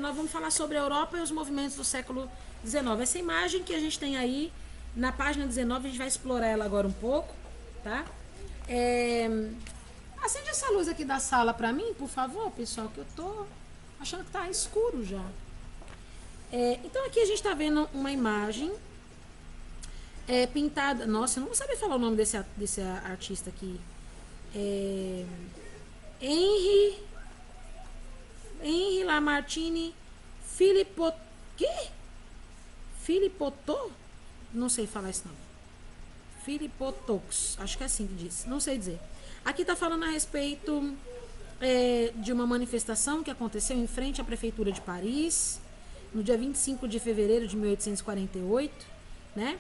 XIX, vamos falar sobre a Europa e os movimentos do século XIX. Essa imagem que a gente tem aí na página 19, a gente vai explorar ela agora um pouco, tá? Acende essa luz aqui da sala pra mim, por favor, pessoal, que eu tô achando que tá escuro já. Então aqui a gente tá vendo uma imagem pintada. Nossa, eu não vou saber falar o nome desse artista aqui. Henri Lamartine Philippotto? Não sei falar esse nome. Philippotox, acho que é assim que diz, não sei dizer. Aqui está falando a respeito de uma manifestação que aconteceu em frente à Prefeitura de Paris, no dia 25 de fevereiro de 1848, né?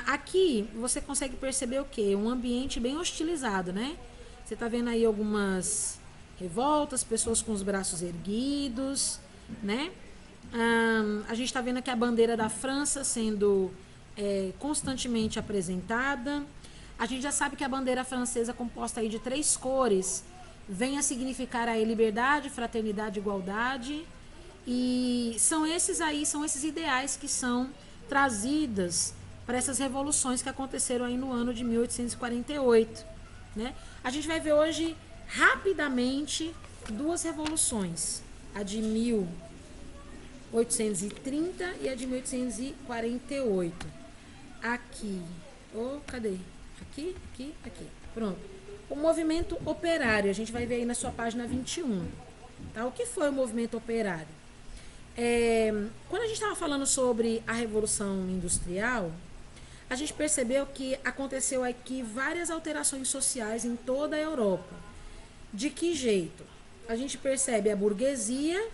Aqui você consegue perceber o quê? Um ambiente bem hostilizado, né? Você está vendo aí algumas revoltas, pessoas com os braços erguidos, né? A gente está vendo aqui a bandeira da França sendo constantemente apresentada. A gente já sabe que a bandeira francesa, composta aí de 3 cores, vem a significar aí liberdade, fraternidade, igualdade. E são esses ideais que são trazidas para essas revoluções que aconteceram aí no ano de 1848, né? A gente vai ver hoje rapidamente 2 revoluções, a de 1830 e a de 1848. Aqui, cadê? Aqui. Pronto. O movimento operário, a gente vai ver aí na sua página 21. Tá? O que foi o movimento operário? Quando a gente estava falando sobre a Revolução Industrial, a gente percebeu que aconteceu aqui várias alterações sociais em toda a Europa. De que jeito? A gente percebe a burguesia,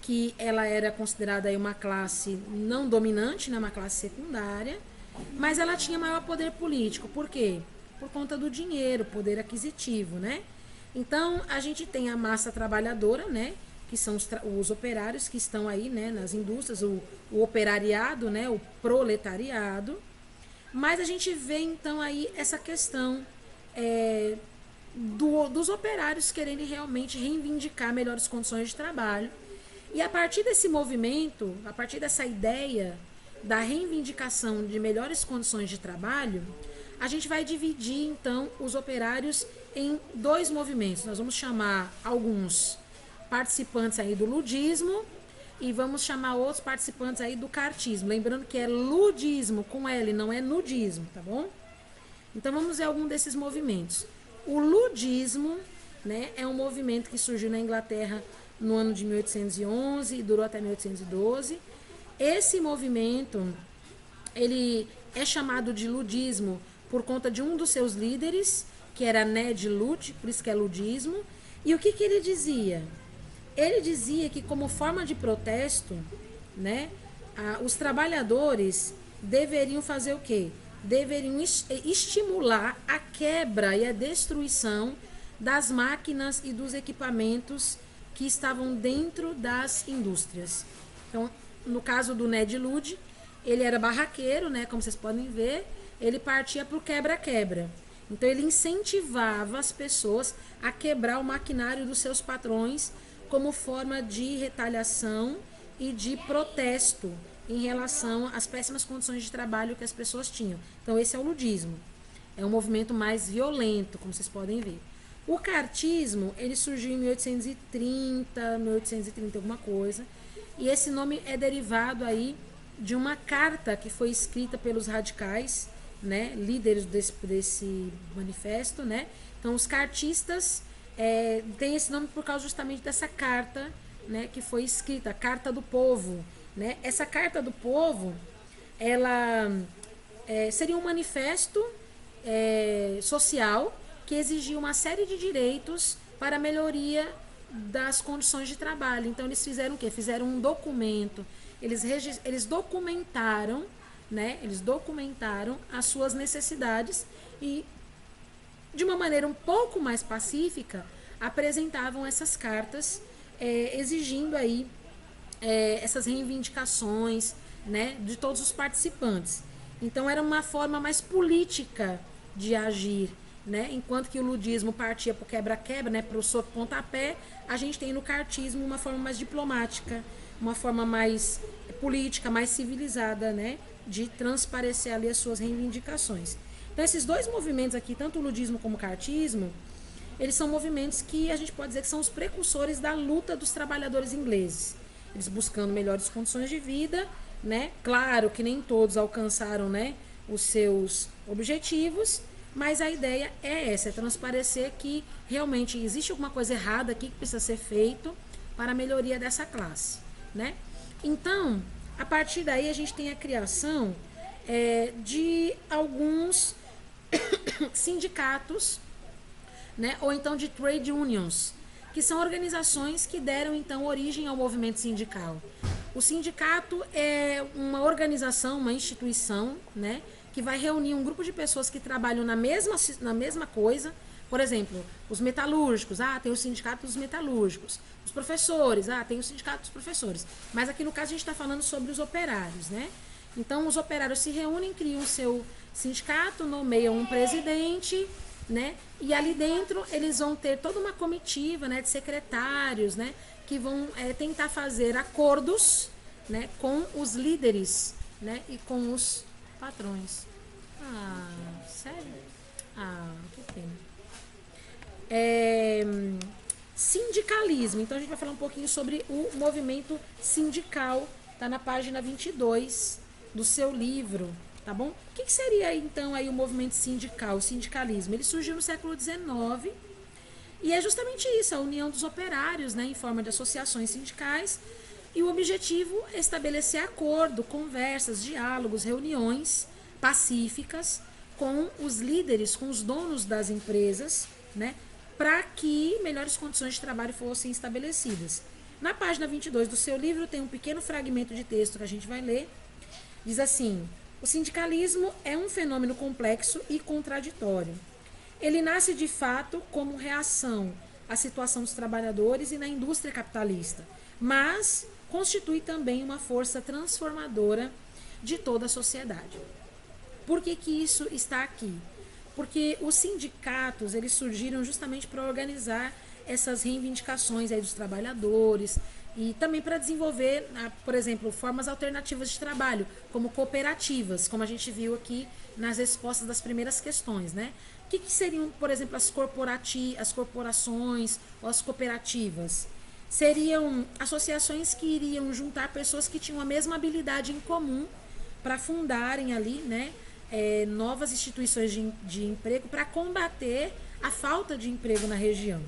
que ela era considerada aí uma classe não dominante, né, uma classe secundária, mas ela tinha maior poder político. Por quê? Por conta do dinheiro, poder aquisitivo, né? Então, a gente tem a massa trabalhadora, né, que são os operários que estão aí, né, nas indústrias, o operariado, né, o proletariado. Mas a gente vê, então, aí essa questão dos operários querendo realmente reivindicar melhores condições de trabalho. E a partir desse movimento, a partir dessa ideia da reivindicação de melhores condições de trabalho, a gente vai dividir, então, os operários em 2 movimentos. Nós vamos chamar alguns participantes aí do ludismo e vamos chamar outros participantes aí do cartismo. Lembrando que é ludismo com L, não é nudismo, tá bom? Então vamos ver algum desses movimentos. O ludismo, né, é um movimento que surgiu na Inglaterra no ano de 1811 e durou até 1812. Esse movimento, ele é chamado de ludismo por conta de um dos seus líderes, que era Ned Ludd, por isso que é ludismo. E o que ele dizia? Ele dizia que, como forma de protesto, né, os trabalhadores deveriam fazer o quê? Deveriam estimular a quebra e a destruição das máquinas e dos equipamentos que estavam dentro das indústrias. Então, no caso do Ned Ludd, ele era barraqueiro, né, como vocês podem ver, ele partia para o quebra-quebra. Então, ele incentivava as pessoas a quebrar o maquinário dos seus patrões como forma de retaliação e de protesto em relação às péssimas condições de trabalho que as pessoas tinham. Então, esse é o ludismo. É um movimento mais violento, como vocês podem ver. O cartismo, ele surgiu em 1830 alguma coisa, e esse nome é derivado aí de uma carta que foi escrita pelos radicais, né, líderes desse manifesto, né? Então, os cartistas têm esse nome por causa justamente dessa carta, né, que foi escrita, a Carta do Povo, né? Essa Carta do Povo, ela seria um manifesto social que exigia uma série de direitos para a melhoria das condições de trabalho. Então, eles fizeram o quê? Fizeram um documento, eles documentaram, né? Eles documentaram as suas necessidades e, de uma maneira um pouco mais pacífica, apresentavam essas cartas exigindo aí essas reivindicações, né, de todos os participantes. Então, era uma forma mais política de agir. né? Enquanto que o ludismo partia para o quebra-quebra, né? Para o soco pontapé, a gente tem no cartismo uma forma mais diplomática, uma forma mais política, mais civilizada, né? De transparecer ali as suas reivindicações. Então, esses dois movimentos aqui, tanto o ludismo como o cartismo, eles são movimentos que a gente pode dizer que são os precursores da luta dos trabalhadores ingleses. Eles buscando melhores condições de vida, né? Claro que nem todos alcançaram, né, os seus objetivos, mas a ideia é essa, é transparecer que realmente existe alguma coisa errada aqui que precisa ser feito para a melhoria dessa classe, né? Então, a partir daí a gente tem a criação de alguns sindicatos, né, ou então de trade unions, que são organizações que deram então origem ao movimento sindical. O sindicato é uma organização, uma instituição, né, que vai reunir um grupo de pessoas que trabalham na mesma coisa. Por exemplo, os metalúrgicos, tem o sindicato dos metalúrgicos. Os professores, tem o sindicato dos professores. Mas aqui no caso a gente está falando sobre os operários, né? Então os operários se reúnem, criam o seu sindicato, nomeiam um presidente, né? E ali dentro eles vão ter toda uma comitiva, né, de secretários, né, que vão tentar fazer acordos, né, com os líderes, né, e com os patrões. Sério? Que pena. Sindicalismo. Então a gente vai falar um pouquinho sobre o movimento sindical. Tá na página 22 do seu livro, tá bom? O que seria então aí o movimento sindical, o sindicalismo? Ele surgiu no século XIX e é justamente isso, a união dos operários, né, em forma de associações sindicais, e o objetivo é estabelecer acordo, conversas, diálogos, reuniões pacíficas com os líderes, com os donos das empresas, né, para que melhores condições de trabalho fossem estabelecidas. Na página 22 do seu livro tem um pequeno fragmento de texto que a gente vai ler. Diz assim: o sindicalismo é um fenômeno complexo e contraditório. Ele nasce de fato como reação à situação dos trabalhadores e na indústria capitalista, mas constitui também uma força transformadora de toda a sociedade. Por que isso está aqui? Porque os sindicatos eles surgiram justamente para organizar essas reivindicações aí dos trabalhadores e também para desenvolver, por exemplo, formas alternativas de trabalho, como cooperativas, como a gente viu aqui nas respostas das primeiras questões, né? O que seriam, por exemplo, as corporações ou as cooperativas? Seriam associações que iriam juntar pessoas que tinham a mesma habilidade em comum para fundarem ali, né, novas instituições de emprego para combater a falta de emprego na região.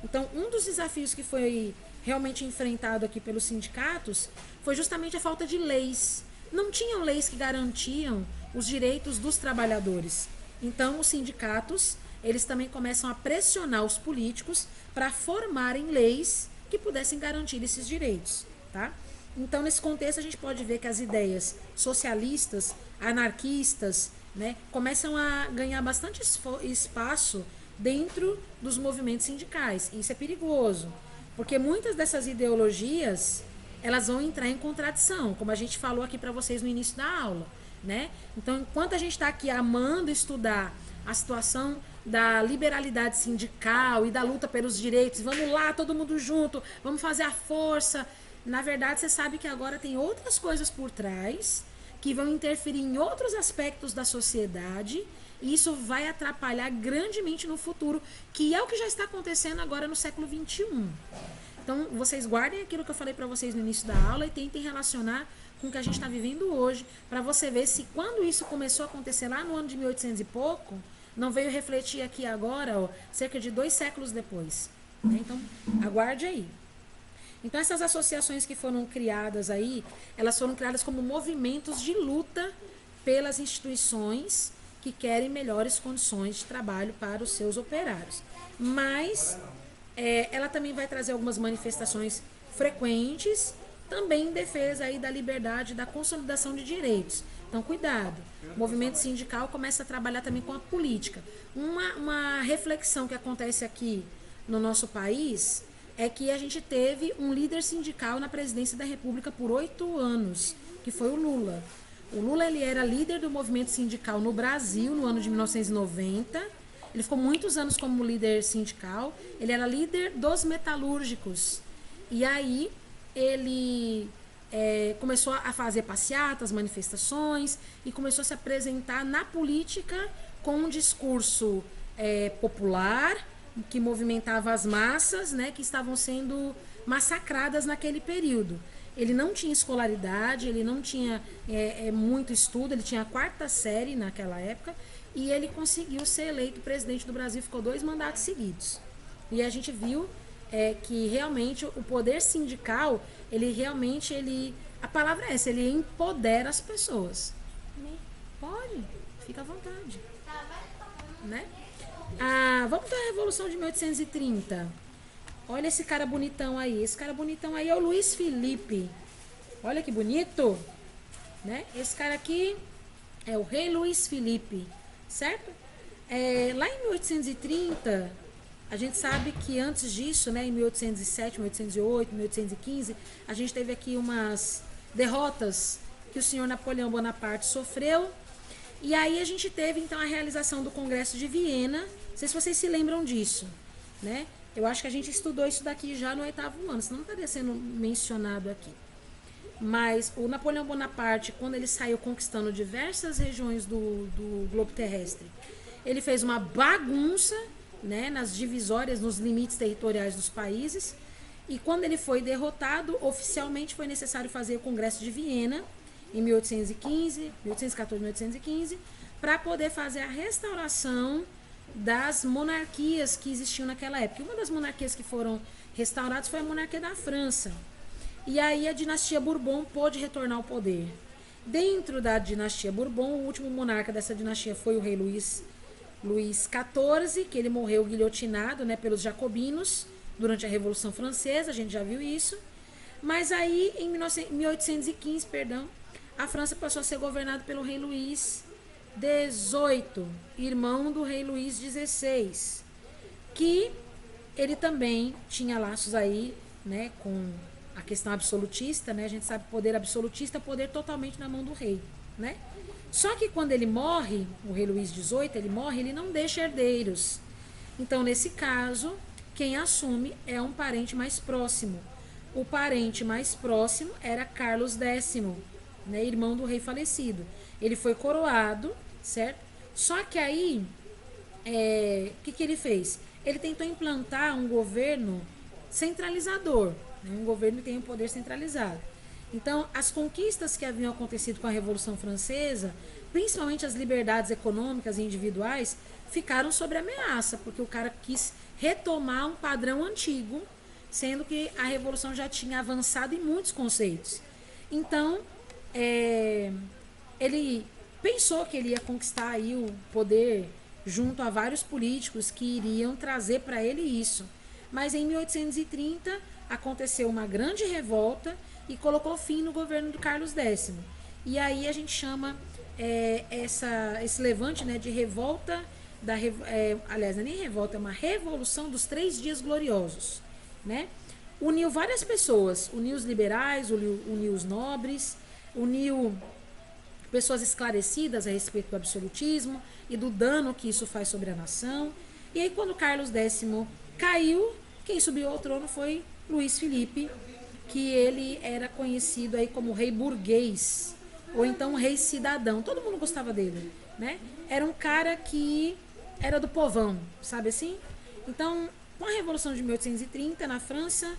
Então, um dos desafios que foi realmente enfrentado aqui pelos sindicatos foi justamente a falta de leis. Não tinham leis que garantiam os direitos dos trabalhadores. Então, os sindicatos, eles também começam a pressionar os políticos para formarem leis que pudessem garantir esses direitos, tá? Então, nesse contexto, a gente pode ver que as ideias socialistas, anarquistas, né, começam a ganhar bastante espaço dentro dos movimentos sindicais. Isso é perigoso, porque muitas dessas ideologias elas vão entrar em contradição, como a gente falou aqui para vocês no início da aula, né? Então, enquanto a gente está aqui amando estudar a situação da liberalidade sindical e da luta pelos direitos, vamos lá, todo mundo junto, vamos fazer a força. Na verdade, você sabe que agora tem outras coisas por trás que vão interferir em outros aspectos da sociedade e isso vai atrapalhar grandemente no futuro, que é o que já está acontecendo agora no século XXI. Então, vocês guardem aquilo que eu falei para vocês no início da aula e tentem relacionar com o que a gente está vivendo hoje, para você ver se quando isso começou a acontecer lá no ano de 1800 e pouco, não veio refletir aqui agora, cerca de 2 séculos depois. Né? Então, aguarde aí. Então, essas associações que foram criadas aí, elas foram criadas como movimentos de luta pelas instituições que querem melhores condições de trabalho para os seus operários. Mas ela também vai trazer algumas manifestações frequentes, também em defesa aí da liberdade, da consolidação de direitos. Então, cuidado. O movimento sindical começa a trabalhar também com a política. Uma reflexão que acontece aqui no nosso país é que a gente teve um líder sindical na presidência da República por 8 anos, que foi o Lula. O Lula ele era líder do movimento sindical no Brasil no ano de 1990 Ele ficou muitos anos como líder sindical. Ele era líder dos metalúrgicos. E aí ele começou a fazer passeatas, manifestações e começou a se apresentar na política com um discurso popular que movimentava as massas, né, que estavam sendo massacradas naquele período. Ele não tinha escolaridade, ele não tinha muito estudo, ele tinha a 4ª série naquela época e ele conseguiu ser eleito presidente do Brasil, ficou 2 mandatos seguidos. E a gente viu que realmente o poder sindical, a palavra é essa, ele empodera as pessoas. Pode, fica à vontade. Né? Vamos para a Revolução de 1830. Olha esse cara bonitão aí. Esse cara bonitão aí é o Luiz Felipe. Olha que bonito. Né? Esse cara aqui é o rei Luiz Felipe. Certo? Lá em 1830, a gente sabe que antes disso, né, em 1807, 1808, 1815, a gente teve aqui umas derrotas que o senhor Napoleão Bonaparte sofreu. E aí a gente teve, então, a realização do Congresso de Viena. Não sei se vocês se lembram disso, né? Eu acho que a gente estudou isso daqui já no 8º ano, senão não estaria sendo mencionado aqui. Mas o Napoleão Bonaparte, quando ele saiu conquistando diversas regiões do globo terrestre, ele fez uma bagunça, né, nas divisórias, nos limites territoriais dos países. E quando ele foi derrotado, oficialmente foi necessário fazer o Congresso de Viena, em 1815, 1814, 1815, para poder fazer a restauração das monarquias que existiam naquela época. Uma das monarquias que foram restauradas foi a monarquia da França. E aí a dinastia Bourbon pôde retornar ao poder. Dentro da dinastia Bourbon, o último monarca dessa dinastia foi o rei Luís XIV, que ele morreu guilhotinado, né, pelos jacobinos durante a Revolução Francesa, a gente já viu isso. Mas aí, em 1815, a França passou a ser governada pelo rei Luís XVIII, irmão do rei Luís XVI, que ele também tinha laços aí, né, com a questão absolutista, né? A gente sabe que poder absolutista é poder totalmente na mão do rei, né? Só que quando ele morre, o rei Luís XVIII, ele não deixa herdeiros. Então, nesse caso, quem assume é um parente mais próximo. O parente mais próximo era Carlos X, né, irmão do rei falecido. Ele foi coroado, certo? Só que aí, o que ele fez? Ele tentou implantar um governo centralizador, né, um governo que tem um poder centralizado. Então, as conquistas que haviam acontecido com a Revolução Francesa, principalmente as liberdades econômicas e individuais, ficaram sob ameaça, porque o cara quis retomar um padrão antigo, sendo que a Revolução já tinha avançado em muitos conceitos. Então, ele pensou que ele ia conquistar aí o poder junto a vários políticos que iriam trazer para ele isso. Mas em 1830 aconteceu uma grande revolta e colocou fim no governo do Carlos X. E aí a gente chama esse levante, né, de revolta, aliás, não é nem revolta, é uma revolução dos 3 dias gloriosos, né? Uniu várias pessoas, uniu os liberais, uniu os nobres, uniu pessoas esclarecidas a respeito do absolutismo e do dano que isso faz sobre a nação. E aí, quando Carlos X caiu, quem subiu ao trono foi Luís Felipe, que ele era conhecido aí como rei burguês, ou então rei cidadão. Todo mundo gostava dele, né? Era um cara que era do povão, sabe assim? Então, com a Revolução de 1830 na França,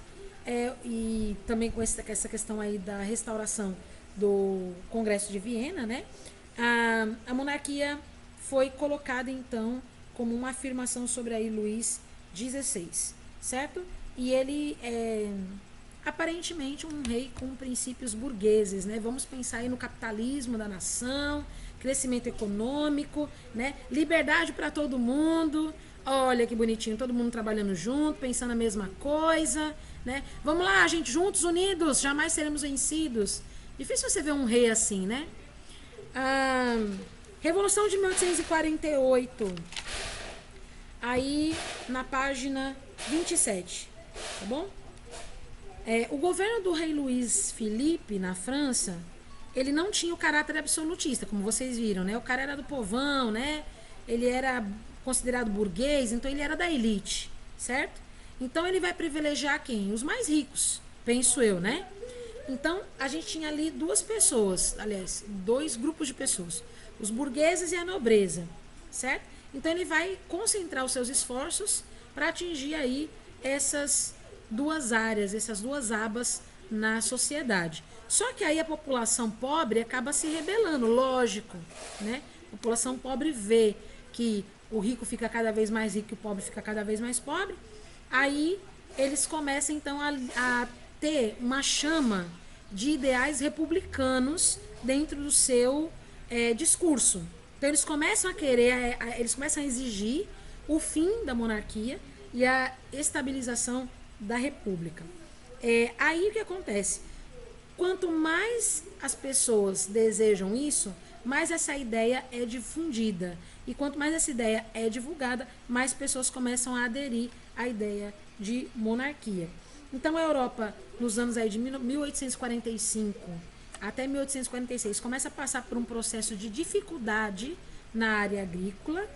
e também com essa questão aí da restauração do Congresso de Viena, né? A monarquia foi colocada, então, como uma afirmação sobre aí Luís XVI, certo? E ele é aparentemente um rei com princípios burgueses, né? Vamos pensar aí no capitalismo da nação, crescimento econômico, né? Liberdade para todo mundo. Olha que bonitinho, todo mundo trabalhando junto, pensando a mesma coisa, né? Vamos lá, gente, juntos, unidos, jamais seremos vencidos. Difícil você ver um rei assim, né? Revolução de 1848. Aí, na página 27, tá bom? O governo do rei Luís Felipe, na França, ele não tinha o caráter absolutista, como vocês viram, né? O cara era do povão, né? Ele era considerado burguês, então ele era da elite, certo? Então ele vai privilegiar quem? Os mais ricos, penso eu, né? Então a gente tinha ali duas pessoas, aliás, dois grupos de pessoas, os burgueses e a nobreza, certo? Então ele vai concentrar os seus esforços para atingir aí essas duas áreas, essas duas abas na sociedade. Só que aí a população pobre acaba se rebelando, lógico, né? A população pobre vê que o rico fica cada vez mais rico e o pobre fica cada vez mais pobre. Aí eles começam então a ter uma chama de ideais republicanos dentro do seu discurso. Então eles começam a querer, eles começam a exigir o fim da monarquia e a estabilização da república. Aí o que acontece? Quanto mais as pessoas desejam isso, mais essa ideia é difundida. E quanto mais essa ideia é divulgada, mais pessoas começam a aderir à ideia de monarquia. Então a Europa, nos anos aí de 1845 até 1846, começa a passar por um processo de dificuldade na área agrícola,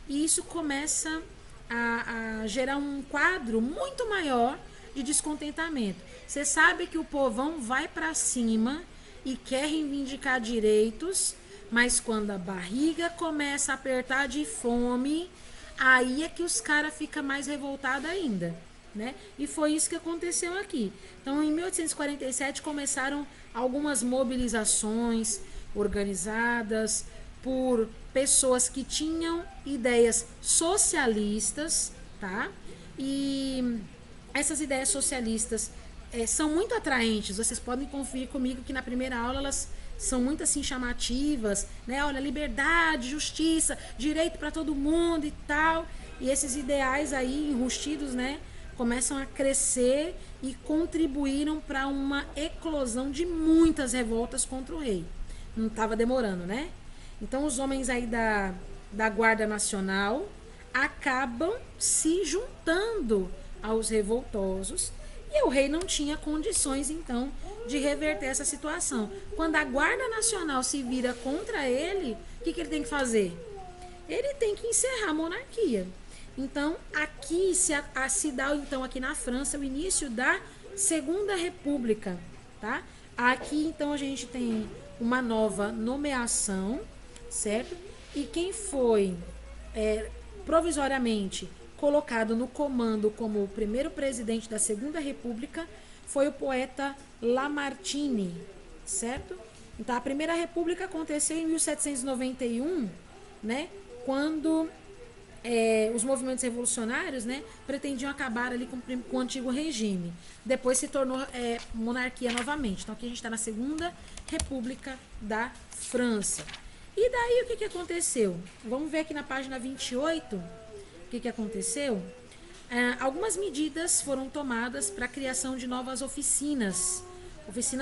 e isso começa a gerar um quadro muito maior de descontentamento. Você sabe que o povão vai para cima e quer reivindicar direitos, mas quando a barriga começa a apertar de fome, aí é que os caras ficam mais revoltados ainda, né? E foi isso que aconteceu aqui. Então, em 1847 começaram algumas mobilizações organizadas por pessoas que tinham ideias socialistas, tá? E essas ideias socialistas são muito atraentes. Vocês podem conferir comigo que na primeira aula elas são muito assim chamativas, né? Olha, liberdade, justiça, direito para todo mundo e tal. E esses ideais aí enrustidos, né, começam a crescer e contribuíram para uma eclosão de muitas revoltas contra o rei. Não estava demorando, né? Então os homens aí da Guarda Nacional acabam se juntando aos revoltosos, e o rei não tinha condições então de reverter essa situação. Quando a Guarda Nacional se vira contra ele, o que ele tem que fazer? Ele tem que encerrar a monarquia. Então aqui se dá então aqui na França o início da Segunda República, tá? Aqui então a gente tem uma nova nomeação, certo? E quem foi provisoriamente colocado no comando como o primeiro presidente da Segunda República foi o poeta Lamartine, certo? Então a Primeira República aconteceu em 1791, né? Quando os movimentos revolucionários, né, pretendiam acabar ali com o antigo regime. Depois se tornou monarquia novamente. Então aqui a gente está na Segunda República da França. E daí o que aconteceu? Vamos ver aqui na página 28 o que aconteceu. Algumas medidas foram tomadas para a criação de novas oficinas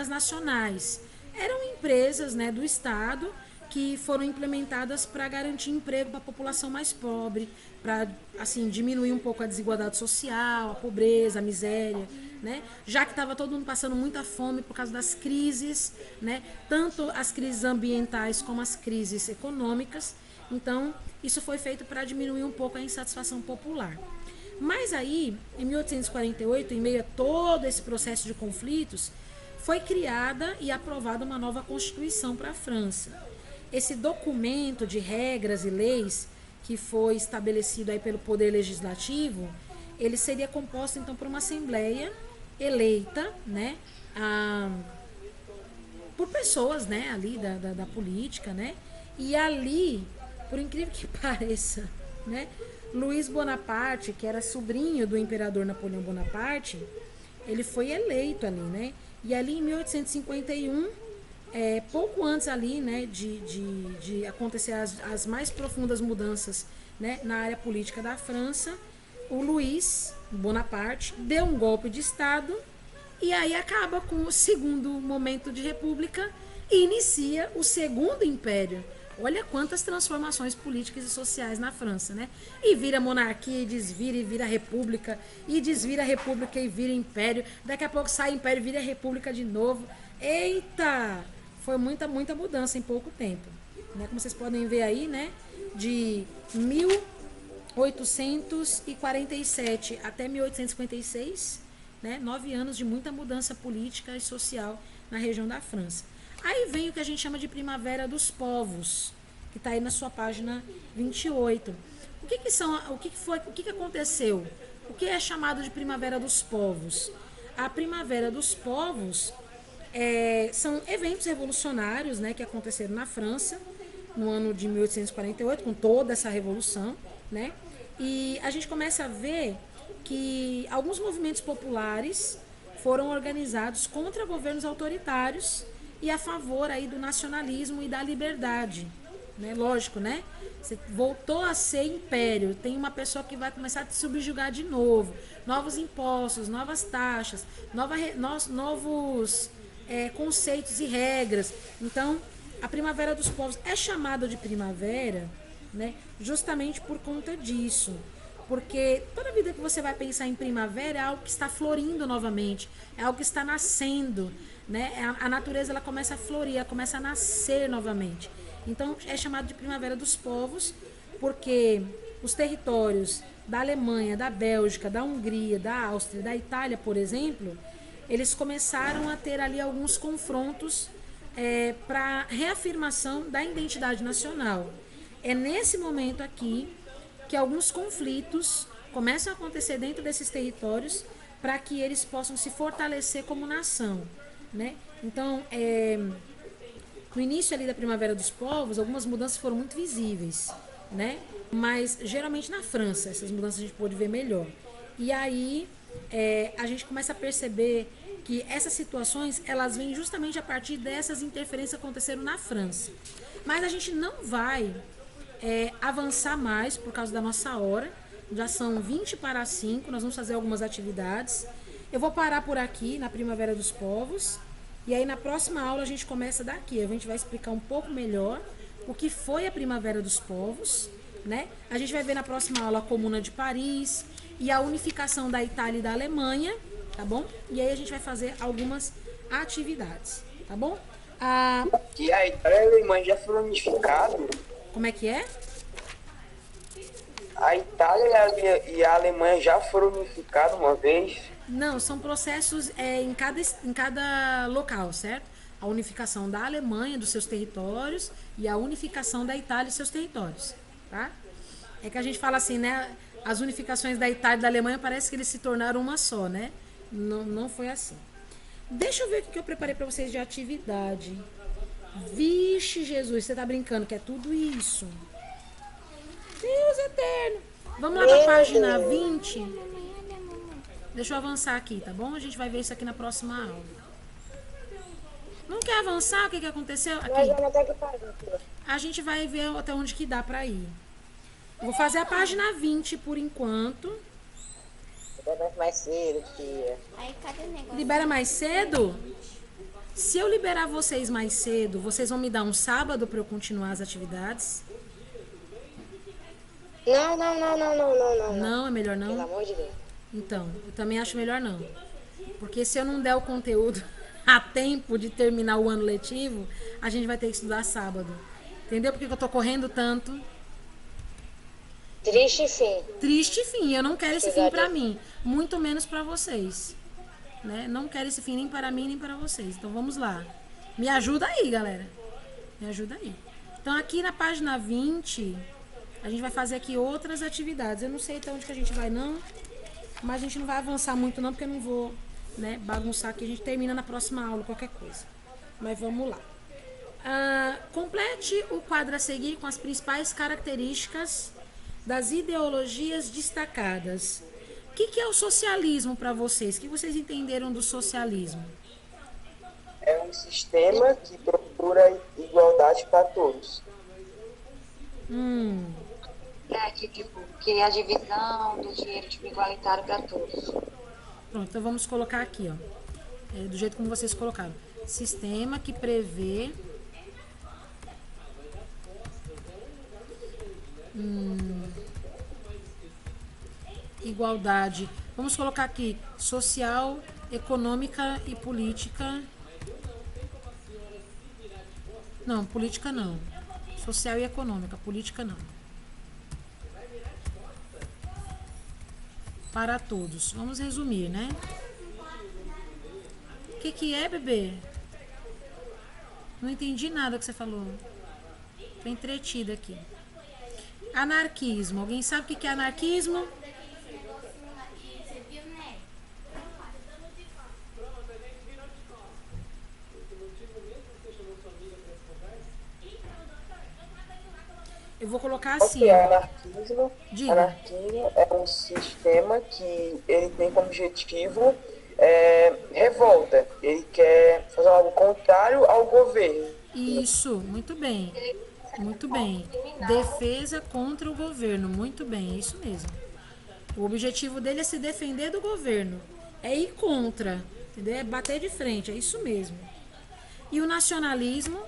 nacionais. Eram empresas, né, do Estado que foram implementadas para garantir emprego para a população mais pobre, para assim diminuir um pouco a desigualdade social, a pobreza, a miséria, né? Já que estava todo mundo passando muita fome por causa das crises, né? Tanto as crises ambientais como as crises econômicas. Então, isso foi feito para diminuir um pouco a insatisfação popular. Mas aí, em 1848, em meio a todo esse processo de conflitos, foi criada e aprovada uma nova Constituição para a França. Esse documento de regras e leis que foi estabelecido aí pelo Poder Legislativo, ele seria composto então por uma Assembleia eleita, né, por pessoas, né, ali da política, né, e ali, por incrível que pareça, né, Luiz Bonaparte, que era sobrinho do imperador Napoleão Bonaparte, ele foi eleito ali, né, e ali em 1851, pouco antes ali, né, de acontecer as mais profundas mudanças, né, na área política da França, o Luiz Bonaparte deu um golpe de Estado e aí acaba com o segundo momento de república e inicia o segundo império. Olha quantas transformações políticas e sociais na França, né? E vira monarquia, e desvira, e vira república, e desvira república e vira império. Daqui a pouco sai império e vira república de novo. Eita! Foi muita mudança em pouco tempo, né? Como vocês podem ver aí, né? De 1847 até 1856, né? 9 anos de muita mudança política e social na região da França. Aí vem o que a gente chama de Primavera dos Povos, que está aí na sua página 28. O que aconteceu? O que é chamado de Primavera dos Povos? A Primavera dos Povos são eventos revolucionários, né, que aconteceram na França no ano de 1848, com toda essa revolução, né? E a gente começa a ver que alguns movimentos populares foram organizados contra governos autoritários e a favor aí do nacionalismo e da liberdade, né? Lógico, né? Você voltou a ser império, tem uma pessoa que vai começar a te subjugar de novo, novos impostos, novas taxas, novos conceitos e regras. Então, a Primavera dos Povos é chamada de primavera, né, justamente por conta disso. Porque toda vida que você vai pensar em primavera é algo que está florindo novamente, é algo que está nascendo, né? A natureza ela começa a florir, ela começa a nascer novamente. Então é chamado de Primavera dos Povos porque os territórios da Alemanha, da Bélgica, da Hungria, da Áustria, da Itália, por exemplo, eles começaram a ter ali alguns confrontos para reafirmação da identidade nacional. É nesse momento aqui que alguns conflitos começam a acontecer dentro desses territórios para que eles possam se fortalecer como nação, né? Então, no início ali da Primavera dos Povos, algumas mudanças foram muito visíveis, né? Mas geralmente na França, essas mudanças a gente pôde ver melhor. E aí a gente começa a perceber que essas situações, elas vêm justamente a partir dessas interferências que aconteceram na França. Mas a gente não vai avançar mais por causa da nossa hora. Já são 20 para as 5, nós vamos fazer algumas atividades. Eu vou parar por aqui na Primavera dos Povos. E aí na próxima aula a gente começa daqui. A gente vai explicar um pouco melhor o que foi a Primavera dos Povos, né? A gente vai ver na próxima aula a Comuna de Paris e a unificação da Itália e da Alemanha, tá bom? E aí a gente vai fazer algumas atividades, tá bom? Que a Itália e a Alemanha já foram unificados. Como é que é? A Itália e a Alemanha já foram unificados uma vez. Não, são processos em cada local, certo? A unificação da Alemanha, dos seus territórios, e a unificação da Itália e seus territórios, tá? É que a gente fala assim, né? As unificações da Itália e da Alemanha parece que eles se tornaram uma só, né? Não foi assim. Deixa eu ver o que eu preparei para vocês de atividade. Vixe, Jesus, você tá brincando que é tudo isso? Deus eterno. Vamos lá pra página 20. Deixa eu avançar aqui, tá bom? A gente vai ver isso aqui na próxima aula. Não quer avançar? O que aconteceu? Aqui. A gente vai ver até onde que dá pra ir. Eu vou fazer a página 20 por enquanto. Libera mais cedo, tia. Aí, cadê o negócio? Libera mais cedo? Se eu liberar vocês mais cedo, vocês vão me dar um sábado pra eu continuar as atividades? Não. Não, é melhor Pelo não? amor de Deus. Então, eu também acho melhor não. Porque se eu não der o conteúdo a tempo de terminar o ano letivo, a gente vai ter que estudar sábado. Entendeu? Porque eu tô correndo tanto. Triste fim. Triste fim. Eu não quero esse fim pra mim. Muito menos pra vocês. Né? Não quero esse fim nem para mim, nem para vocês. Então vamos lá. Me ajuda aí, galera. Me ajuda aí. Então aqui na página 20, a gente vai fazer aqui outras atividades. Eu não sei até onde que a gente vai não, mas a gente não vai avançar muito não, porque eu não vou, né, bagunçar aqui. A gente termina na próxima aula, qualquer coisa. Mas vamos lá. Complete o quadro a seguir com as principais características das ideologias destacadas. O que é o socialismo para vocês? O que vocês entenderam do socialismo? É um sistema que procura igualdade para todos. Que é a divisão do dinheiro tipo, igualitário para todos. Pronto, então vamos colocar aqui, ó. Do jeito como vocês colocaram. Sistema que prevê igualdade. Vamos colocar aqui social, econômica e política. Não, política não. Social e econômica, política não. para todos. Vamos resumir, né? O que é, bebê? Não entendi nada que você falou. Tô entretida aqui. Anarquismo. Alguém sabe o que é anarquismo? Eu vou colocar assim. Ok, anarquismo. Diga. Anarquismo é um sistema que ele tem como objetivo revolta. Ele quer fazer algo contrário ao governo. Isso, muito bem. Muito bem. Defesa contra o governo. Muito bem, é isso mesmo. O objetivo dele é se defender do governo. É ir contra. Entendeu? É bater de frente. É isso mesmo. E o nacionalismo.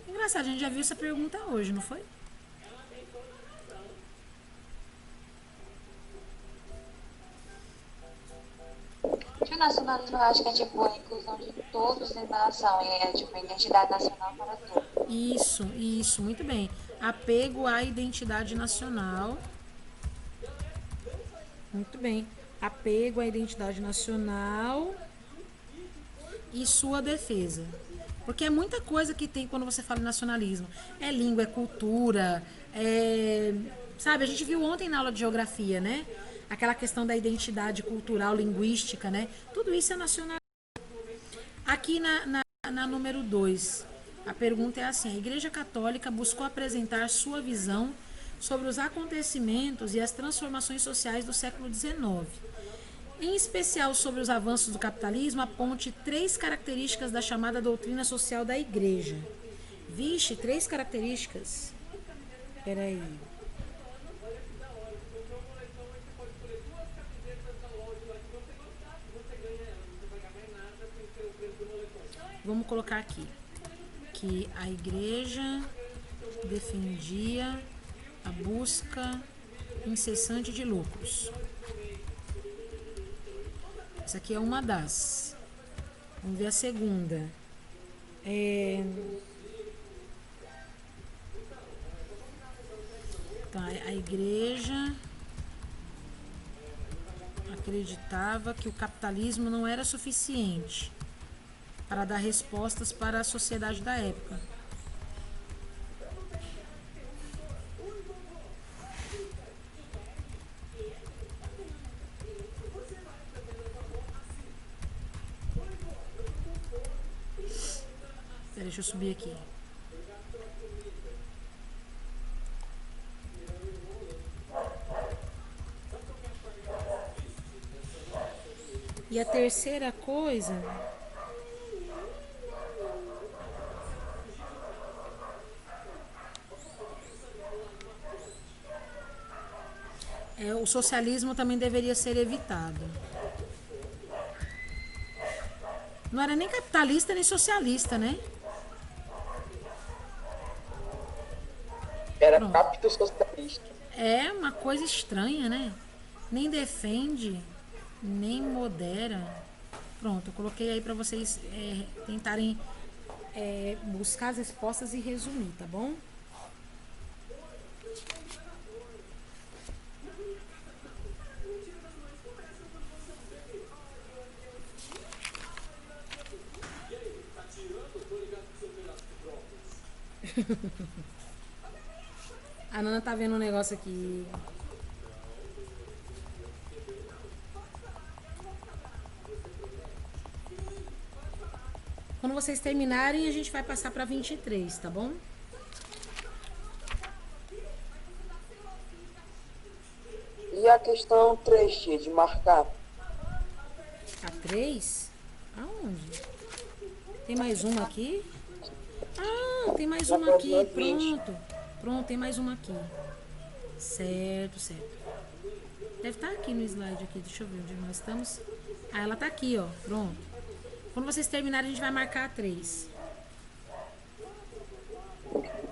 Engraçado, a gente já viu essa pergunta hoje, não foi? O nacionalismo eu acho que é tipo a inclusão de todos dentro da nação, e é tipo a identidade nacional para todos. Isso, muito bem. Apego à identidade nacional. Muito bem. Apego à identidade nacional e sua defesa. Porque é muita coisa que tem quando você fala em nacionalismo. É língua, é cultura, sabe, a gente viu ontem na aula de geografia, né? Aquela questão da identidade cultural, linguística, né? Tudo isso é nacionalismo. Aqui na número 2, a pergunta é assim: a Igreja Católica buscou apresentar sua visão sobre os acontecimentos e as transformações sociais do século XIX. Em especial sobre os avanços do capitalismo, aponte 3 características da chamada doutrina social da Igreja. Vixe, 3 características. Peraí. Vamos colocar aqui que a Igreja defendia a busca incessante de lucros. Essa aqui é uma das. Vamos ver a segunda. Tá, a Igreja acreditava que o capitalismo não era suficiente para dar respostas para a sociedade da época. Deixa eu subir aqui. E a terceira coisa o socialismo também deveria ser evitado. Não era nem capitalista nem socialista, né? Era Pronto. capto socialista. É uma coisa estranha, né? Nem defende, nem modera. Pronto, eu coloquei aí para vocês tentarem buscar as respostas e resumir, tá bom? A Nana tá vendo um negócio aqui. Quando vocês terminarem, a gente vai passar para 23, tá bom? E a questão 3, tia, de marcar? A 3? Aonde? Tem mais uma aqui? Ah, tem mais uma aqui. Pronto, tem mais uma aqui. Certo. Deve estar aqui no slide aqui. Deixa eu ver onde nós estamos. Ah, ela tá aqui, ó. Pronto. Quando vocês terminarem, a gente vai marcar a 3.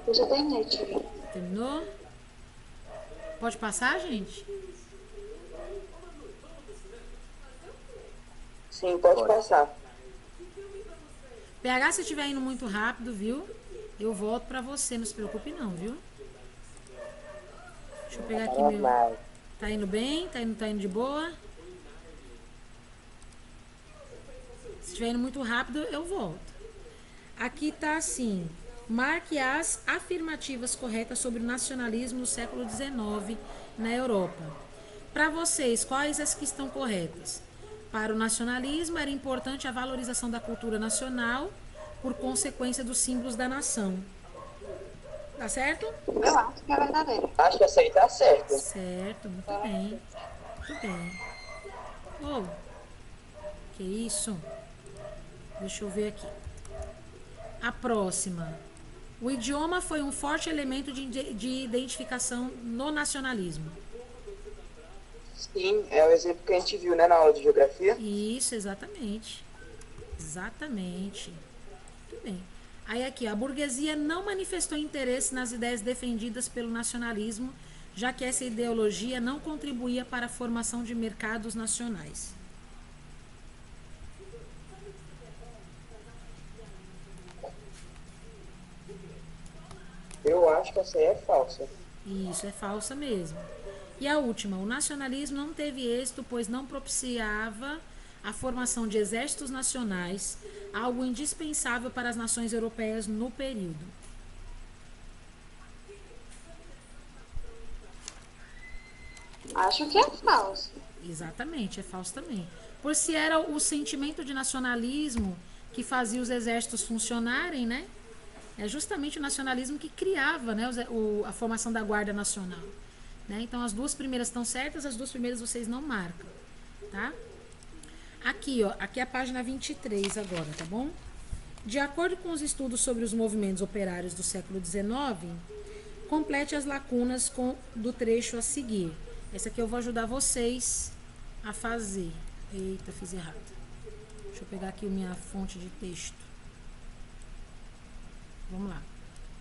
Eu já terminei, tia. Terminou? Pode passar, gente? Sim, pode passar. PH, se estiver indo muito rápido, viu? Eu volto pra você, não se preocupe não, viu? Deixa eu pegar Tá aqui meu... normal. Tá indo bem? Tá indo de boa? Se estiver indo muito rápido, eu volto. Aqui tá assim: marque as afirmativas corretas sobre o nacionalismo no século XIX na Europa. Para vocês, quais as que estão corretas? Para o nacionalismo, era importante a valorização da cultura nacional por consequência dos símbolos da nação. Tá certo? Eu acho que é verdadeiro. Acho que essa aí tá certa. Certo, muito bem. Muito bem. Oh, que isso? Deixa eu ver aqui. A próxima. O idioma foi um forte elemento de identificação no nacionalismo. Sim, é o exemplo que a gente viu, né, na aula de geografia. Isso, exatamente. Exatamente. Muito bem. Aí aqui, a burguesia não manifestou interesse nas ideias defendidas pelo nacionalismo, já que essa ideologia não contribuía para a formação de mercados nacionais. Eu acho que essa aí é falsa. Isso, é falsa mesmo. E a última, o nacionalismo não teve êxito, pois não propiciava a formação de exércitos nacionais, algo indispensável para as nações europeias no período. Acho que é falso. Exatamente, é falso também. Por se era o sentimento de nacionalismo que fazia os exércitos funcionarem, né? É justamente o nacionalismo que criava, né, a formação da Guarda Nacional. Né? Então, as duas primeiras estão certas, as duas primeiras vocês não marcam. Tá? Aqui, ó, aqui é a página 23 agora, tá bom? De acordo com os estudos sobre os movimentos operários do século XIX, complete as lacunas do trecho a seguir. Essa aqui eu vou ajudar vocês a fazer. Eita, fiz errado. Deixa eu pegar aqui a minha fonte de texto. Vamos lá.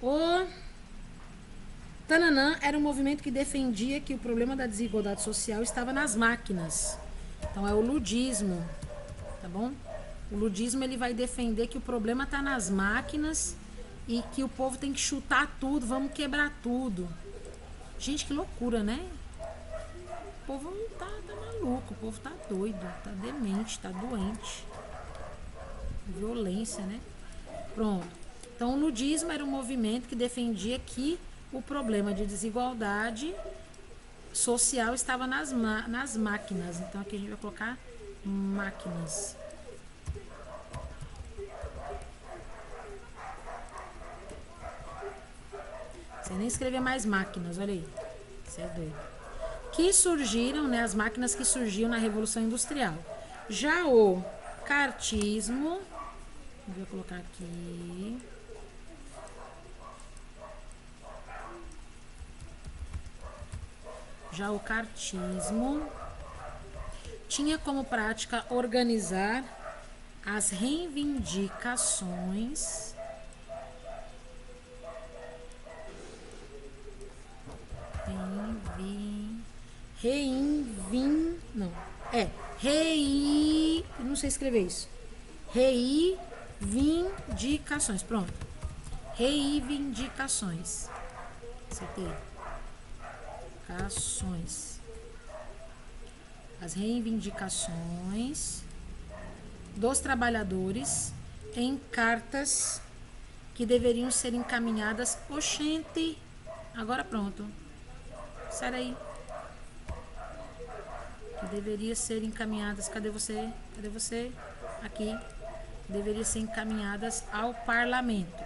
O Tananã era um movimento que defendia que o problema da desigualdade social estava nas máquinas. Então é o ludismo, tá bom? O ludismo ele vai defender que o problema está nas máquinas e que o povo tem que chutar tudo, vamos quebrar tudo. Gente, que loucura, né? O povo tá maluco, o povo tá doido, tá demente, tá doente. Violência, né? Pronto. Então, o ludismo era um movimento que defendia que o problema de desigualdade social estava nas máquinas. Então, aqui a gente vai colocar máquinas. Você nem escrever mais máquinas, olha aí. Você é doido. Que surgiram, né, as máquinas que surgiram na Revolução Industrial. Já o cartismo, vou colocar aqui. Já o cartismo tinha como prática organizar as reivindicações não sei escrever isso. Reivindicações, pronto. Reivindicações. Acertei. As reivindicações dos trabalhadores em cartas que deveriam ser encaminhadas. Oxente, agora pronto. Sai daí. Que deveria ser encaminhadas. Cadê você? Cadê você? Aqui. Deveria ser encaminhadas ao parlamento.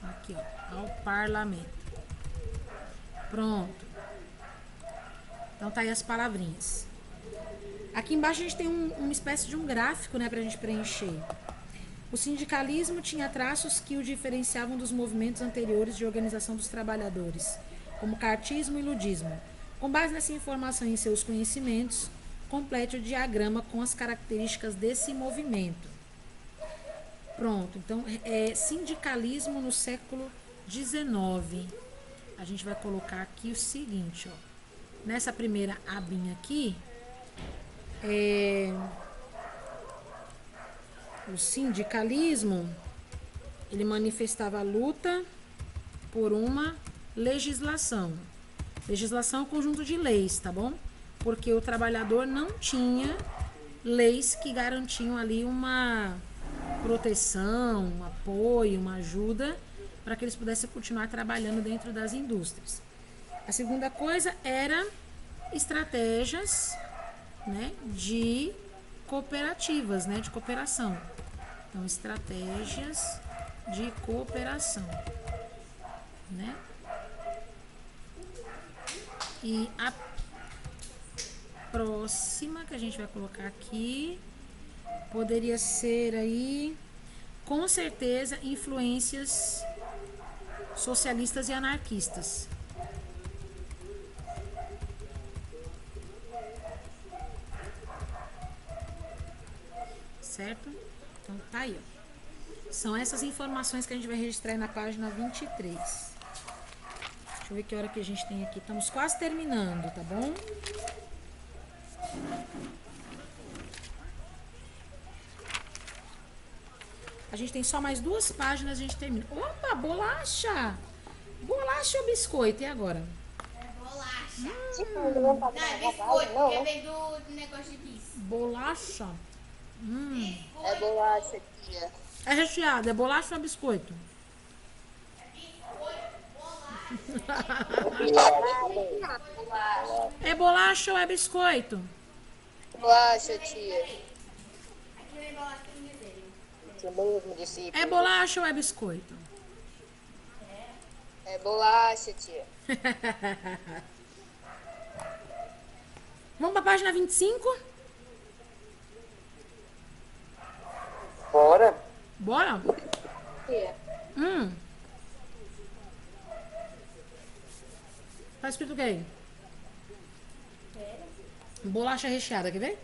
Aqui, ó. Ao parlamento. Pronto. Então tá aí as palavrinhas. Aqui embaixo a gente tem uma espécie de um gráfico, né, pra gente preencher. O sindicalismo tinha traços que o diferenciavam dos movimentos anteriores de organização dos trabalhadores, como cartismo e ludismo. Com base nessa informação e em seus conhecimentos, complete o diagrama com as características desse movimento. Pronto, então sindicalismo no século XIX. A gente vai colocar aqui o seguinte, ó. Nessa primeira abinha aqui, o sindicalismo, ele manifestava a luta por uma legislação. Legislação é um conjunto de leis, tá bom? Porque o trabalhador não tinha leis que garantiam ali uma proteção, um apoio, uma ajuda para que eles pudessem continuar trabalhando dentro das indústrias. A segunda coisa era estratégias, né, de cooperativas, né, de cooperação. Então, estratégias de cooperação, né? E a próxima que a gente vai colocar aqui poderia ser aí, com certeza, influências socialistas e anarquistas. Certo? Então tá aí, ó. São essas informações que a gente vai registrar aí na página 23. Deixa eu ver que hora que a gente tem aqui. Estamos quase terminando, tá bom? A gente tem só mais 2 páginas, a gente termina. Opa, bolacha! Bolacha ou biscoito? E agora? Bolacha. Não, Não, é biscoito, porque vem do negócio de bis. Bolacha? é bolacha, tia. É recheado, é bolacha ou é biscoito? É bolacha ou é biscoito? Bolacha, tia. Aquilo é bolacha que eu desenho. Tia mesmo discípulo. É bolacha ou é biscoito? É bolacha, tia. Vamos pra página 25? Bora. Bora? Tia. Tá escrito o que aí? Bolacha recheada, quer ver?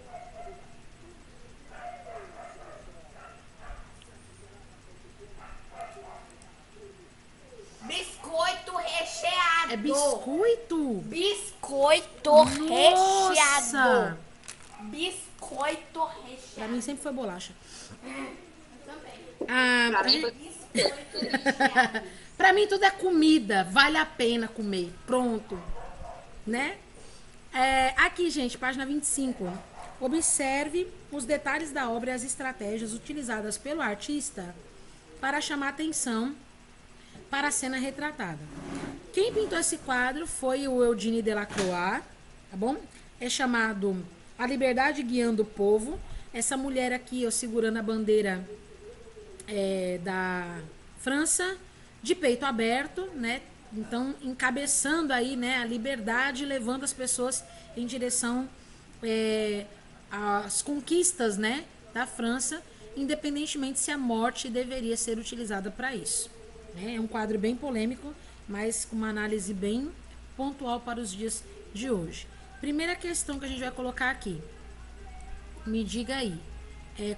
Biscoito recheado. É biscoito? Biscoito Nossa! recheado. Biscoito Pra recheado. mim sempre foi bolacha. Também. Ah, Biscoito recheado. pra mim tudo é comida, vale a pena comer. Pronto. Né? Aqui, gente, página 25. Observe os detalhes da obra e as estratégias utilizadas pelo artista para chamar atenção para a cena retratada. Quem pintou esse quadro foi o Eugène Delacroix, tá bom? É chamado A Liberdade Guiando o Povo. Essa mulher aqui, ó, segurando a bandeira da França, de peito aberto, né? Então, encabeçando aí, né, a liberdade, levando as pessoas em direção às conquistas, né, da França, independentemente se a morte deveria ser utilizada para isso. Né? É um quadro bem polêmico, mas com uma análise bem pontual para os dias de hoje. Primeira questão que a gente vai colocar aqui. Me diga aí,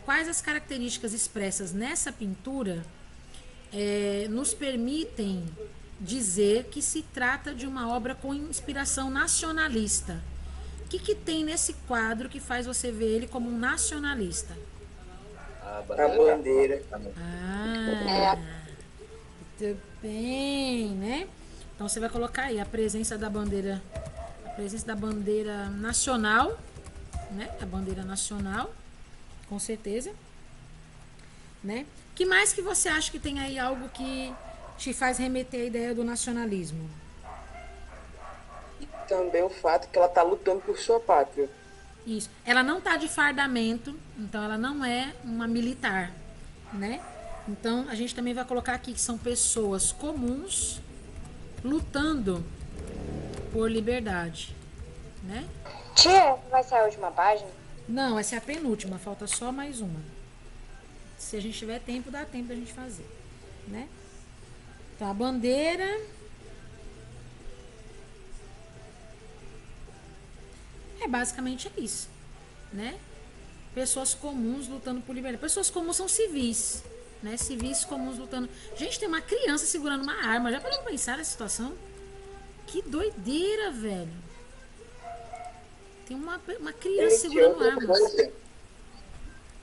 quais as características expressas nessa pintura nos permitem dizer que se trata de uma obra com inspiração nacionalista? O que tem nesse quadro que faz você ver ele como um nacionalista? A bandeira. Muito bem, né? Então você vai colocar aí a presença da bandeira nacional, né? A bandeira nacional, com certeza, né? Que mais que você acha que tem aí algo que te faz remeter à ideia do nacionalismo? E também o fato que ela está lutando por sua pátria. Isso. Ela não tá de fardamento, então ela não é uma militar, né? Então a gente também vai colocar aqui que são pessoas comuns lutando por liberdade, né? Tia, vai ser a última página? Não, essa é a penúltima, falta só mais uma. Se a gente tiver tempo, dá tempo da gente fazer, né? Então a bandeira basicamente é isso, né? Pessoas comuns lutando por liberdade. Pessoas comuns são civis, né? Civis comuns lutando. Gente, tem uma criança segurando uma arma. Já parou pra pensar nessa situação? Que doideira, velho. Tem uma criança segurando armas.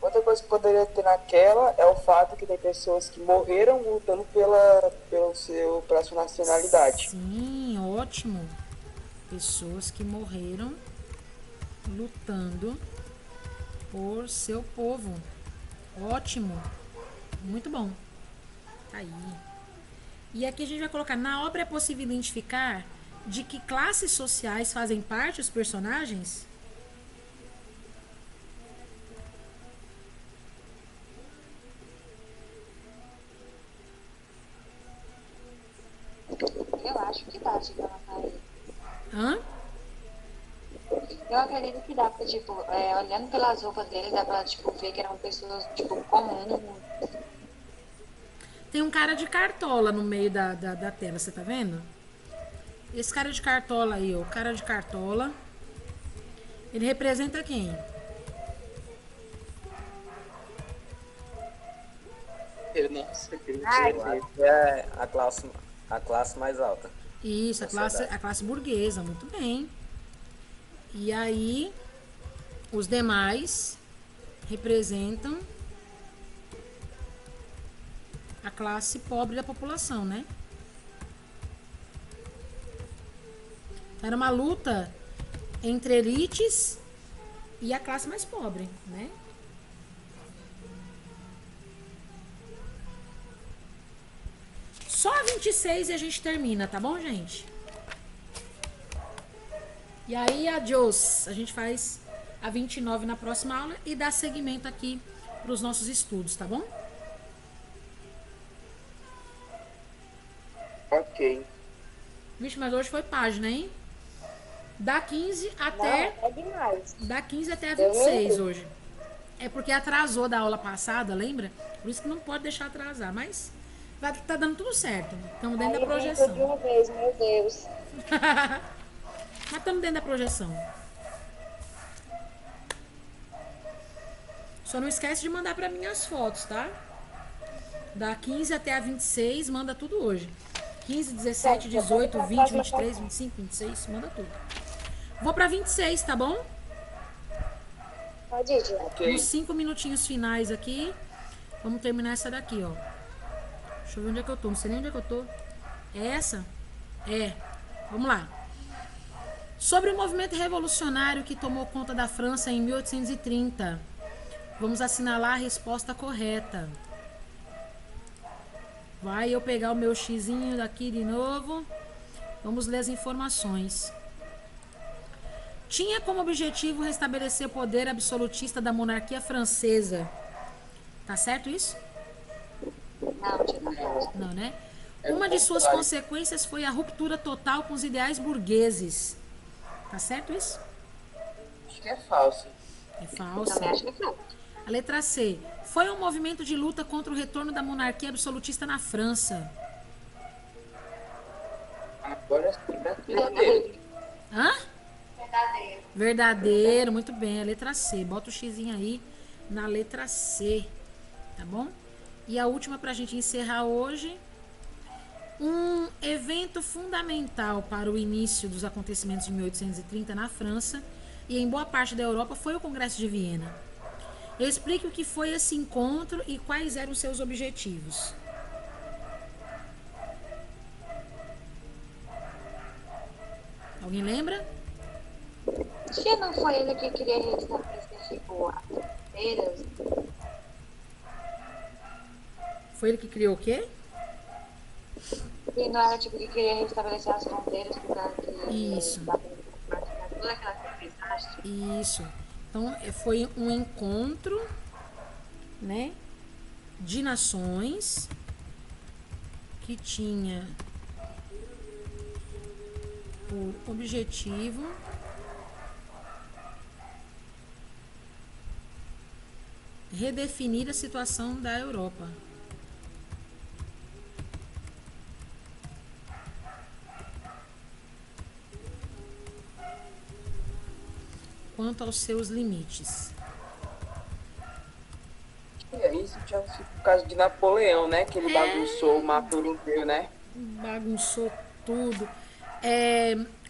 Outra coisa que poderia ter naquela é o fato que tem pessoas que morreram lutando pela sua nacionalidade. Sim, ótimo. Pessoas que morreram lutando por seu povo. Ótimo. Muito bom. Tá aí. E aqui a gente vai colocar, na obra é possível identificar de que classes sociais fazem parte os personagens? Eu acho que dá de colocar aí. Hã? Eu acredito que dá, porque, tipo, olhando pelas roupas deles, dá pra, tipo, ver que eram pessoas, tipo, comuns. Tem um cara de cartola no meio da tela, você tá vendo? Esse cara de cartola aí, ó, o cara de cartola, ele representa quem? Nossa, que É a classe mais alta. Isso, a classe burguesa, muito bem. E aí, os demais representam a classe pobre da população, né? Era uma luta entre elites e a classe mais pobre, né? Só a 26 e a gente termina, tá bom, gente? E aí, adiós. A gente faz a 29 na próxima aula e dá seguimento aqui para os nossos estudos, tá bom? Ok. Vixe, mas hoje foi página, hein? Da 15 até. Não, é demais. Da 15 até a 26 hoje. É porque atrasou da aula passada, lembra? Por isso que não pode deixar atrasar. Mas tá dando tudo certo. Estamos dentro da Aí, projeção. de uma vez, meu Deus. Mas estamos dentro da projeção. Só não esquece de mandar pra mim as fotos, tá? Da 15 até a 26, manda tudo hoje. 15, 17, 18, 20, 23, 25, 26, manda tudo. Vou pra 26, tá bom? Pode ir, Diana. Ok. Nos 5 minutinhos finais aqui. Vamos terminar essa daqui, ó. Deixa eu ver onde é que eu tô. Não sei nem onde é que eu tô. É essa? É. Vamos lá. Sobre o movimento revolucionário que tomou conta da França em 1830. Vamos assinalar a resposta correta. Vai eu pegar o meu xizinho daqui de novo. Vamos ler as informações. Tinha como objetivo restabelecer o poder absolutista da monarquia francesa. Tá certo isso? Não, Tina. Não, né? Uma de suas consequências foi a ruptura total com os ideais burgueses. Tá certo isso? Acho que é falso. É falso. Também acho que foi. A letra C. Foi um movimento de luta contra o retorno da monarquia absolutista na França. Agora é verdadeiro. Hã? Verdadeiro. Verdadeiro, muito bem. A letra C. Bota o xizinho aí na letra C. Tá bom? E a última pra gente encerrar hoje. Um evento fundamental para o início dos acontecimentos de 1830 na França e em boa parte da Europa foi o Congresso de Viena. Explique o que foi esse encontro e quais eram os seus objetivos. Alguém lembra? Se não foi ele que queria restabelecer, tipo, as fronteiras, Foi ele que criou o quê? e não era tipo que queria restabelecer as fronteiras por causa que Isso. toda aquela desastre. Isso. Então, foi um encontro, né, de nações que tinha por objetivo redefinir a situação da Europa. Quanto aos seus limites. E aí, isso tinha sido por causa de Napoleão, né? Que ele bagunçou o mapa europeu, né? Bagunçou tudo.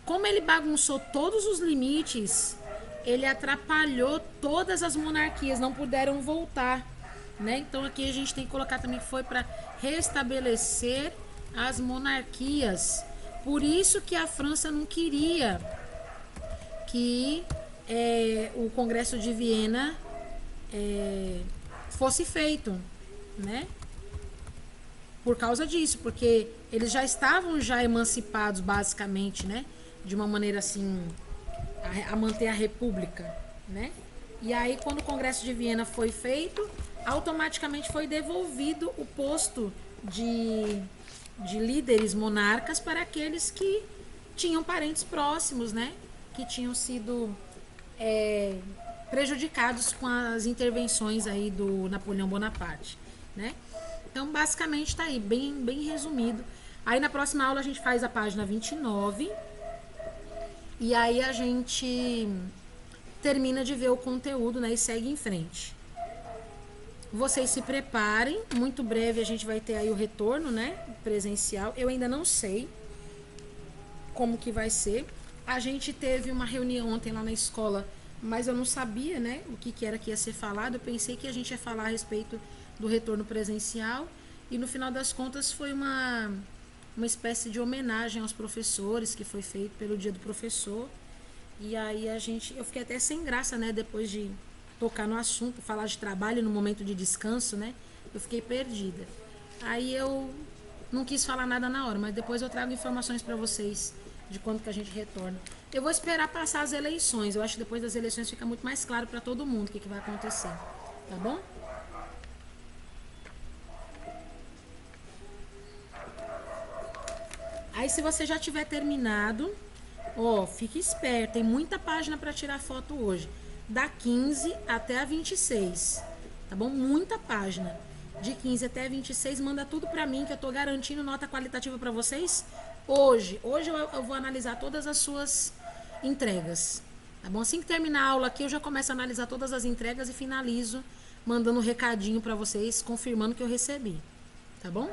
Como ele bagunçou todos os limites ele atrapalhou todas as monarquias, não puderam voltar, né? Então aqui a gente tem que colocar também que foi para restabelecer as monarquias. Por isso que a França não queria que o Congresso de Viena fosse feito, né? Por causa disso, porque eles já estavam já emancipados basicamente, né? De uma maneira assim a manter a república, né? E aí quando o Congresso de Viena foi feito, automaticamente foi devolvido o posto de líderes monarcas para aqueles que tinham parentes próximos, né? Que tinham sido prejudicados com as intervenções aí do Napoleão Bonaparte, né? Então, basicamente, tá aí, bem resumido. Aí, na próxima aula, a gente faz a página 29. E aí, a gente termina de ver o conteúdo, né? E segue em frente. Vocês se preparem. Muito breve, a gente vai ter aí o retorno, né? Presencial. Eu ainda não sei como que vai ser. A gente teve uma reunião ontem lá na escola, mas eu não sabia, né? O que era que ia ser falado. Eu pensei que a gente ia falar a respeito do retorno presencial, e no final das contas foi uma espécie de homenagem aos professores que foi feito pelo Dia do Professor. E aí eu fiquei até sem graça, né, depois de tocar no assunto, falar de trabalho no momento de descanso, né? Eu fiquei perdida. Aí eu não quis falar nada na hora, mas depois eu trago informações para vocês de quando que a gente retorna. Eu vou esperar passar as eleições. Eu acho que depois das eleições fica muito mais claro para todo mundo o que vai acontecer. Tá bom? Aí se você já tiver terminado, fique esperto, tem muita página para tirar foto hoje. Da 15 até a 26, tá bom? Muita página. De 15 até a 26, manda tudo para mim, que eu tô garantindo nota qualitativa para vocês hoje. Hoje eu vou analisar todas as suas entregas, tá bom? Assim que terminar a aula aqui, eu já começo a analisar todas as entregas e finalizo mandando um recadinho para vocês, confirmando que eu recebi, tá bom?